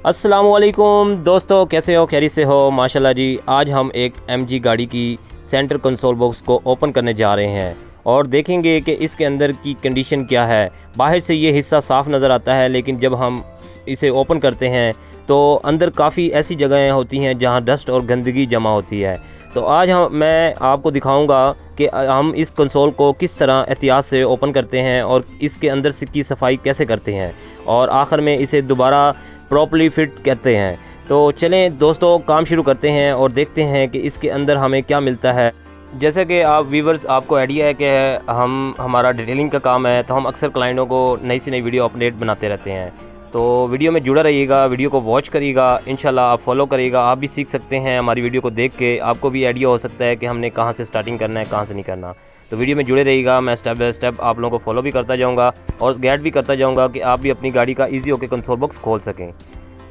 अस्सलाम वालेकुम दोस्तों, कैसे हो? खैरियत से हो? माशाल्लाह जी। आज हम एक MG गाड़ी की सेंटर कंसोल बॉक्स को ओपन करने जा रहे हैं और देखेंगे कि इसके अंदर की कंडीशन क्या है। बाहर से ये हिस्सा साफ़ नज़र आता है, लेकिन जब हम इसे ओपन करते हैं तो अंदर काफ़ी ऐसी जगहें होती हैं जहां डस्ट और गंदगी जमा होती है। तो आज मैं आपको दिखाऊंगा कि हम इस कंसोल को किस तरह एहतियात से ओपन करते हैं और इसके अंदर से की सफाई कैसे करते हैं और आखिर में इसे दोबारा प्रॉपर्ली फिट कहते हैं। तो चलें दोस्तों, काम शुरू करते हैं और देखते हैं कि इसके अंदर हमें क्या मिलता है। जैसे कि आप व्यूवर्स, आपको आइडिया है कि हमारा डिटेलिंग का काम है, तो हम अक्सर क्लाइंटों को नई से नई वीडियो अपडेट बनाते रहते हैं। तो वीडियो में जुड़ा रहिएगा, वीडियो को वॉच करिएगा, इंशाल्लाह आप फॉलो करिएगा। आप भी सीख सकते हैं हमारी वीडियो को देख के, आपको भी आइडिया हो सकता है कि हमने कहाँ से स्टार्टिंग करना है, कहाँ से नहीं करना। तो वीडियो में जुड़े रहिएगा, मैं स्टेप बाय स्टेप आप लोगों को फॉलो भी करता जाऊँगा और गाइड भी करता जाऊँगा कि आप भी अपनी गाड़ी का ईजी होकर कंसोल बॉक्स खोल सकें।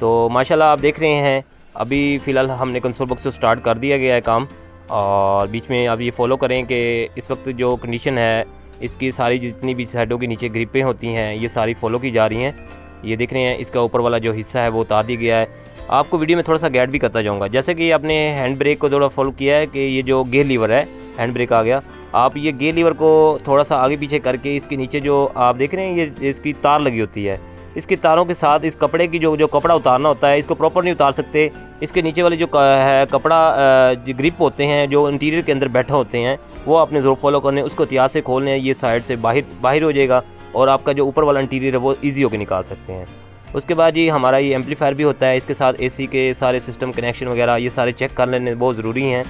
तो माशाल्लाह आप देख रहे हैं, अभी फ़िलहाल हमने कंसोल बॉक्स को स्टार्ट कर दिया गया है काम। और बीच में आप ये फॉलो करें कि इस वक्त जो कंडीशन है, इसकी सारी जितनी भी साइडों के नीचे ग्रिपें होती हैं, ये सारी फॉलो की जा रही हैं। ये देख रहे हैं, इसका ऊपर वाला जो हिस्सा है वो उतार दिया गया है। आपको वीडियो में थोड़ा सा गाइड भी करता जाऊँगा। जैसे कि आपने हैंड ब्रेक को थोड़ा फॉलो किया है कि ये जो गियर लीवर है, हैंड ब्रेक आ गया, आप ये गियर लीवर को थोड़ा सा आगे पीछे करके इसके नीचे जो आप देख रहे हैं, ये इसकी तार लगी होती है, इसकी तारों के साथ इस कपड़े की जो कपड़ा उतारना होता है, इसको प्रॉपर नहीं उतार सकते। इसके नीचे वाले जो है कपड़ा जो ग्रिप होते हैं, जो इंटीरियर के अंदर बैठे होते हैं, वो आपने ज़रूर फॉलो करने, उसको एहतियात से खोलने हैं। ये साइड से बाहर हो जाएगा और आपका जो ऊपर वाला इंटीरियर है वो ईजी होकर निकाल सकते हैं। उसके बाद जी हमारा ये एम्पलीफायर भी होता है, इसके साथ AC के सारे सिस्टम कनेक्शन वगैरह ये सारे चेक कर लेने बहुत ज़रूरी हैं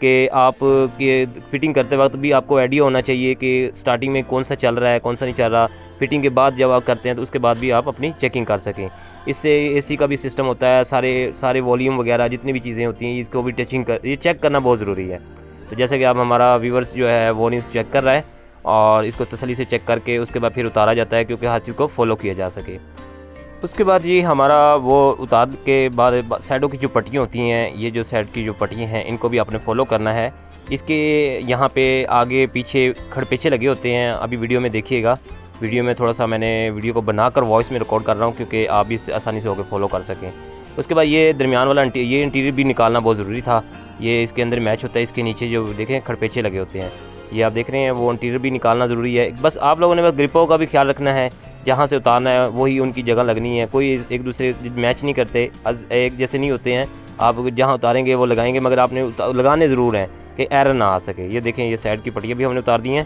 कि आप के फिटिंग करते वक्त भी आपको आइडिया होना चाहिए कि स्टार्टिंग में कौन सा चल रहा है, कौन सा नहीं चल रहा। फिटिंग के बाद जब आप करते हैं तो उसके बाद भी आप अपनी चेकिंग कर सकें। इससे AC का भी सिस्टम होता है, सारे वॉल्यूम वगैरह जितनी भी चीज़ें होती हैं, इसको भी ये चेक करना बहुत ज़रूरी है। तो जैसे कि आप हमारा व्यूवर्स जो है वॉल्यूम चेक कर रहा है और इसको तसल्ली से चेक करके उसके बाद फिर उतारा जाता है, क्योंकि हर चीज़ को फॉलो किया जा सके। उसके बाद ये हमारा वो उतार के बाद साइडों की जो पट्टियाँ होती हैं, ये जो साइड की जो पट्टियाँ हैं, इनको भी आपने फॉलो करना है। इसके यहाँ पे आगे पीछे खड़पेचे लगे होते हैं, अभी वीडियो में देखिएगा। वीडियो में थोड़ा सा मैंने वीडियो को बनाकर वॉइस में रिकॉर्ड कर रहा हूँ, क्योंकि आप भी आसानी से होकर फॉलो कर सकें। उसके बाद ये दरमियान वाला ये इंटीरियर भी निकालना बहुत ज़रूरी था। ये इसके अंदर मैच होता है, इसके नीचे जो देखें खड़पेचे लगे होते हैं, ये आप देख रहे हैं, वो इंटीरियर भी निकालना ज़रूरी है। बस आप लोगों ने बस ग्रिपों का भी ख्याल रखना है, जहाँ से उतारना है वही उनकी जगह लगनी है। कोई एक दूसरे मैच नहीं करते, एक जैसे नहीं होते हैं। आप जहाँ उतारेंगे वो लगाएंगे, मगर आपने लगाने ज़रूर हैं कि एरर ना आ सके। ये देखें, ये साइड की पट्टियाँ भी हमने उतार दी हैं,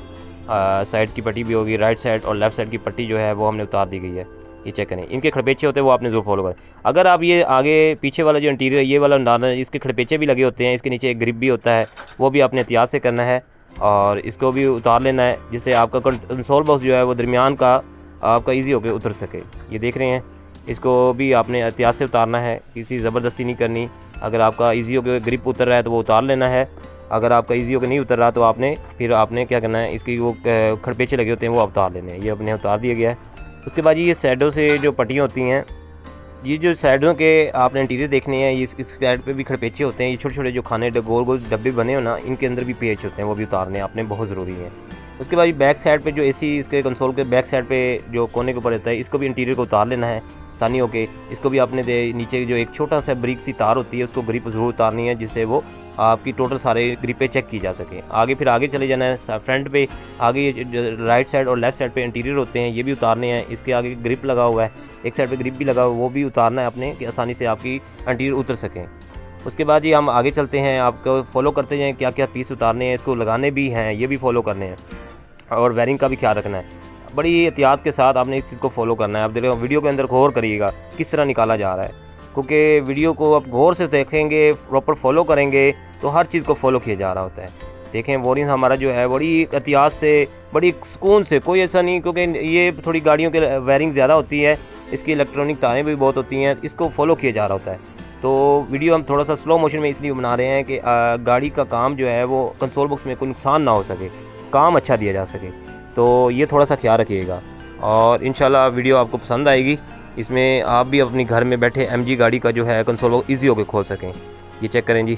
साइड की पट्टी भी होगी, राइट साइड और लेफ़्ट साइड की पट्टी जो है वो हमने उतार दी गई है। ये चेक करें, इनके खड़पेचे होते हैं वो आपने ज़रूर फॉलो करें। अगर आप ये आगे पीछे वाला जो इंटीरियर ये वाला डालना है, इसके खड़पेचे भी लगे होते हैं, इसके नीचे एक ग्रिप भी होता है, वो भी आपने एहतियात से करना है और इसको भी उतार लेना है, जिससे आपका कंसोल बॉक्स जो है वो दरमियान का आपका ईजी होकर उतर सके। ये देख रहे हैं, इसको भी आपने एहतियात से उतारना है, किसी ज़बरदस्ती नहीं करनी। अगर आपका ईजी होकर ग्रिप उतर रहा है तो वो उतार लेना है, अगर आपका ईजी होकर नहीं उतर रहा तो आपने क्या करना है, इसकी वो खड़पेचे लगे होते हैं वो आप उतार लेने हैं। ये अपने उतार दिया गया है। उसके बाद ये साइडों से जो पट्टियाँ होती हैं, ये जो साइडों के आपने इंटीरियर देखने हैं, इस साइड पे भी खड़पेचे होते हैं। ये छोटे छोटे जो खाने गोल गोल डब्बे बने हो ना, इनके अंदर भी पेच होते हैं, वो भी उतारने आपने बहुत ज़रूरी है। उसके बाद बैक साइड पे जो AC इसके कंसोल के बैक साइड पे जो कोने के ऊपर रहता है, इसको भी इंटीरियर को उतार लेना है आसानी होके। इसको भी आपने नीचे जो एक छोटा सा ब्रिक सी तार होती है, उसको ग्रिप ज़रूर उतारनी है, जिससे वो आपकी टोटल सारे ग्रिपें चेक की जा सके। आगे चले जाना है फ्रंट पे। आगे राइट साइड और लेफ़्ट साइड पे इंटीरियर होते हैं, ये भी उतारने हैं। इसके आगे ग्रिप लगा हुआ है, एक साइड पे ग्रिप भी लगा हुआ है, वो भी उतारना है आपने, कि आसानी से आपकी इंटीरियर उतर सकें। उसके बाद ये हम आगे चलते हैं, आपको फॉलो करते जाएँ क्या क्या पीस उतारने हैं, इसको लगाने भी हैं, ये भी फॉलो करने हैं और वायरिंग का भी ख्याल रखना है। बड़ी एहतियात के साथ आपने इस चीज़ को फॉलो करना है। आप देखो वीडियो के अंदर गौर करिएगा किस तरह निकाला जा रहा है, क्योंकि वीडियो को आप गौर से देखेंगे, प्रॉपर फॉलो करेंगे तो हर चीज़ को फॉलो किया जा रहा होता है। देखें, वॉरिंग हमारा जो है बड़ी एहतियात से, बड़ी सुकून से, कोई ऐसा नहीं, क्योंकि ये थोड़ी गाड़ियों के वायरिंग ज़्यादा होती है, इसकी इलेक्ट्रॉनिक तारें भी बहुत होती हैं, इसको फॉलो किया जा रहा होता है। तो वीडियो हम थोड़ा सा स्लो मोशन में इसलिए बना रहे हैं कि गाड़ी का काम जो है वो कंसोल बॉक्स में कोई नुकसान ना हो सके, काम अच्छा दिया जा सके। तो ये थोड़ा सा ख्याल रखिएगा और इंशाल्लाह वीडियो आपको पसंद आएगी। इसमें आप भी अपनी घर में बैठे MG गाड़ी का जो है कंसोल बॉक्स ईजी होकर खोल सकें। ये चेक करें जी,